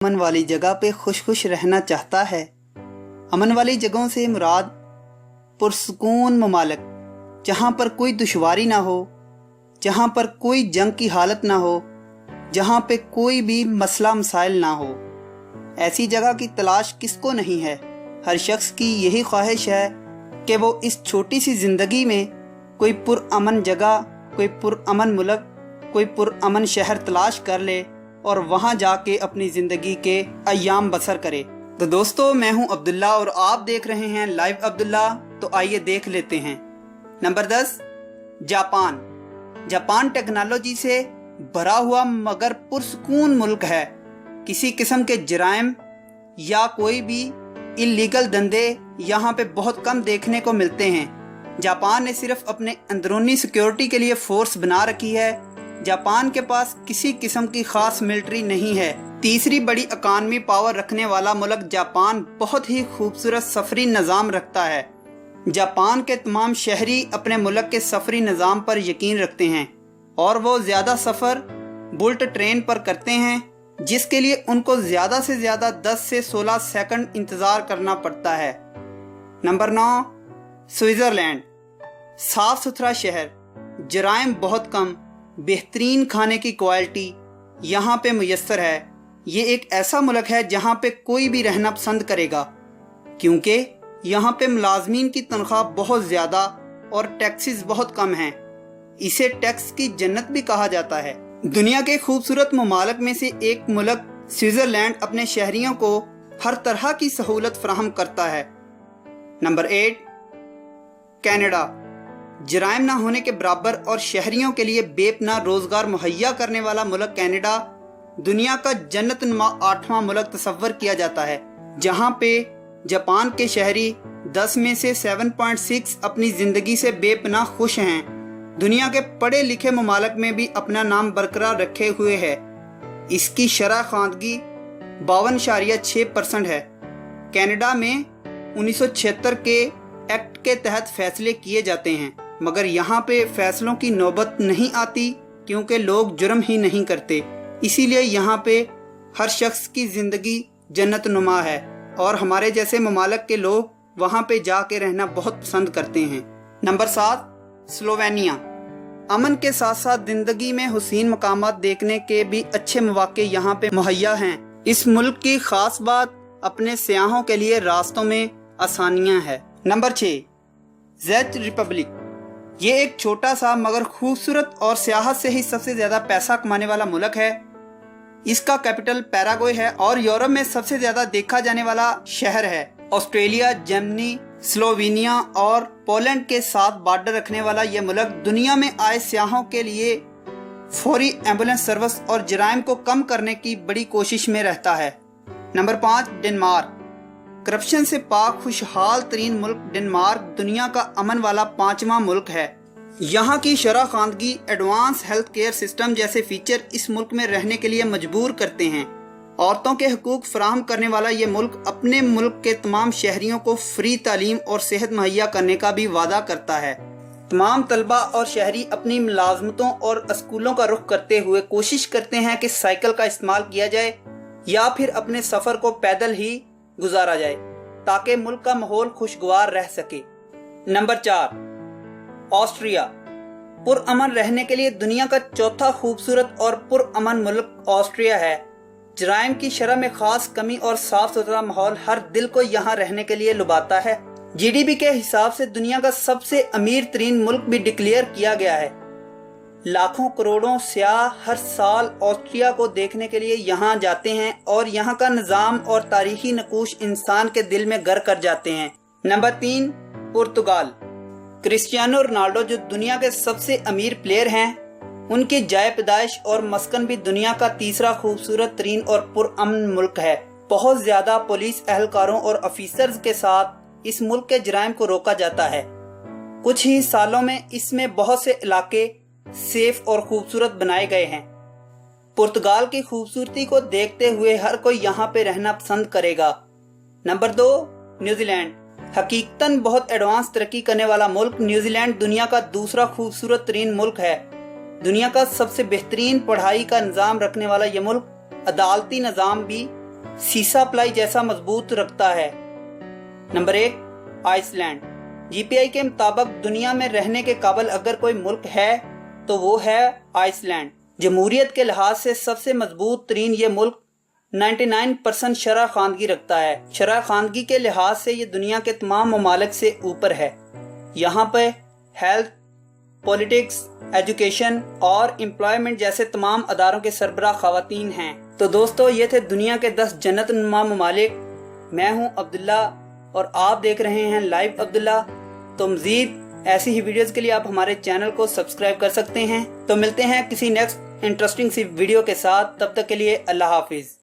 अमन वाली जगह पे खुश खुश रहना चाहता है। अमन वाली जगहों से मुराद पुरसकून ममालिक, जहाँ पर कोई दुश्वारी ना हो, जहाँ पर कोई जंग की हालत ना हो, जहाँ पे कोई भी मसला मसाइल ना हो। ऐसी जगह की तलाश किसको नहीं है। हर शख्स की यही ख्वाहिश है कि वो इस छोटी सी ज़िंदगी में कोई पुरअमन जगह, कोई पुरअमन मुल्क, कोई पुरअमन शहर तलाश कर ले और वहाँ जाके अपनी ज़िंदगी के अय्याम बसर करे। तो दोस्तों, मैं हूँ अब्दुल्ला और आप देख रहे हैं लाइव अब्दुल्ला। तो आइए देख लेते हैं। Number 10, Japan. जापान टेक्नोलॉजी से भरा हुआ मगर पुरसकून मुल्क है। किसी किस्म के जराइम या कोई भी इलीगल धंधे यहाँ पे बहुत कम देखने को मिलते हैं। जापान ने सिर्फ अपने अंदरूनी सिक्योरिटी के लिए फोर्स बना रखी है। जापान के पास किसी किस्म की खास मिलिट्री नहीं है। तीसरी बड़ी इकॉनमी पावर रखने वाला मुल्क जापान बहुत ही खूबसूरत सफरी निज़ाम रखता है। जापान के तमाम शहरी अपने मुल्क के सफरी निज़ाम पर यकीन रखते हैं और वो ज़्यादा सफ़र बुलेट ट्रेन पर करते हैं, जिसके लिए उनको ज़्यादा से ज़्यादा 10 से 16 सेकंड इंतज़ार करना पड़ता है। Number 9, Switzerland. साफ़ सुथरा शहर, जराइम बहुत कम, बेहतरीन खाने की क्वालिटी यहाँ पे मुयस्सर है। ये एक ऐसा मुल्क है जहाँ पे कोई भी रहना पसंद करेगा, क्योंकि यहाँ पे मुलाजमीन की तनख्वाह बहुत ज़्यादा और टैक्सेस बहुत कम हैं। इसे टैक्स की जन्नत भी कहा जाता है। दुनिया के खूबसूरत ममालिक में से एक मुल्क स्विट्ज़रलैंड अपने शहरियों को हर तरह की सहूलत फराहम करता है। Number 8, Canada. जराइम ना होने के बराबर और शहरियों के लिए बेपना रोजगार मुहैया करने वाला मुल्क कनाडा दुनिया का जन्नतनुमा 8वां मुल्क तस्वर किया जाता है, जहां पे जापान के शहरी 10 में से 7.6 अपनी जिंदगी से बेपना खुश हैं। दुनिया के पढ़े लिखे ममालिक में भी अपना नाम बरकरार रखे हुए है। इसकी शरह खानदगी 52.6% है। कनाडा में 1976 के एक्ट के तहत फैसले किए जाते हैं, मगर यहाँ पे फैसलों की नौबत नहीं आती क्योंकि लोग जुर्म ही नहीं करते। इसीलिए यहाँ पे हर शख्स की ज़िंदगी जन्नत नुमा है और हमारे जैसे ममालिक के लोग वहाँ पे जाके रहना बहुत पसंद करते हैं। Number 7, Slovenia. अमन के साथ साथ ज़िंदगी में हुसीन मकामात देखने के भी अच्छे मौके यहाँ पे मुहैया हैं। इस मुल्क की खास बात अपने सयाहों के लिए रास्तों में आसानियाँ हैं। नंबर 6, चेक रिपब्लिक। ये एक छोटा सा मगर खूबसूरत और सियाहत से ही सबसे ज्यादा पैसा कमाने वाला मुल्क है। इसका कैपिटल पैराग्वे है और यूरोप में सबसे ज्यादा देखा जाने वाला शहर है। ऑस्ट्रेलिया, जर्मनी, स्लोवेनिया और पोलैंड के साथ बॉर्डर रखने वाला यह मुल्क दुनिया में आए सियाहों के लिए फौरी एम्बुलेंस सर्विस और जराइम को कम करने की बड़ी कोशिश में रहता है। Number 5, Denmark. करप्शन से पाक खुशहाल तरीन मुल्क डेनमार्क दुनिया का अमन वाला 5वां मुल्क है। यहाँ की शरह खानदगी, एडवांस हेल्थ केयर सिस्टम जैसे फीचर इस मुल्क में रहने के लिए मजबूर करते हैं। औरतों के हकूक फराहम करने वाला ये मुल्क अपने मुल्क के तमाम शहरियों को फ्री तालीम और सेहत मुहैया करने का भी वादा करता है। तमाम तलबा और शहरी अपनी मुलाजमतों और स्कूलों का रुख करते हुए कोशिश करते हैं कि साइकिल का इस्तेमाल किया जाए या फिर अपने सफ़र को पैदल ही गुजारा जाए ताकि मुल्क का माहौल खुशगवार रह सके। Number 4, Austria. पुरअमन रहने के लिए दुनिया का चौथा खूबसूरत और पुरअमन मुल्क ऑस्ट्रिया है। जराइम की शरह में खास कमी और साफ सुथरा माहौल हर दिल को यहाँ रहने के लिए लुभाता है। जीडीपी के हिसाब से दुनिया का सबसे अमीर तरीन मुल्क भी डिक्लेयर किया गया है। लाखों करोड़ों सयाह हर साल ऑस्ट्रिया को देखने के लिए यहाँ जाते हैं और यहाँ का निज़ाम और तारीखी नकूश इंसान के दिल में घर कर जाते हैं। नंबर 3, पुर्तगाल। क्रिस्टियानो रोनाल्डो जो दुनिया के सबसे अमीर प्लेयर हैं, उनकी जाए पैदाइश और मस्कन भी दुनिया का तीसरा खूबसूरत तरीन और पुरअमन मुल्क है। बहुत ज्यादा पुलिस एहलकारों और ऑफिसर्स के साथ इस मुल्क के जराइम को रोका जाता है। कुछ ही सालों में इसमें बहुत से इलाके सेफ और खूबसूरत बनाए गए हैं। पुर्तगाल की खूबसूरती को देखते हुए हर कोई यहाँ पे रहना पसंद करेगा। Number 2, New Zealand. हकीकतन बहुत एडवांस तरक्की करने वाला मुल्क न्यूजीलैंड दुनिया का दूसरा खूबसूरत तरीन मुल्क है। दुनिया का सबसे बेहतरीन पढ़ाई का निज़ाम रखने वाला यह मुल्क अदालती निज़ाम भी सीसा प्लाई जैसा मजबूत रखता है। Number 1, Iceland. जीपीआई के मुताबिक दुनिया में रहने के काबिल अगर कोई मुल्क है तो वो है आइसलैंड। जमहूरियत के लिहाज से सबसे मजबूत तरीन ये मुल्क 99% शरह खानगी रखता है। शरह खानगी के लिहाज से ये दुनिया के तमाम ममालिक से ऊपर है। यहाँ पे हेल्थ, पॉलिटिक्स, एजुकेशन और एम्प्लॉयमेंट जैसे तमाम अदारों के सरबराह खवातीन हैं। तो दोस्तों, ये थे दुनिया के 10 जन्नत नुमा ममालिक। मैं हूँ अब्दुल्ला और आप देख रहे हैं लाइव अब्दुल्ला। तो मज़ीद ऐसी ही वीडियोस के लिए आप हमारे चैनल को सब्सक्राइब कर सकते हैं। तो मिलते हैं किसी नेक्स्ट इंटरेस्टिंग सी वीडियो के साथ। तब तक के लिए अल्लाह हाफिज़।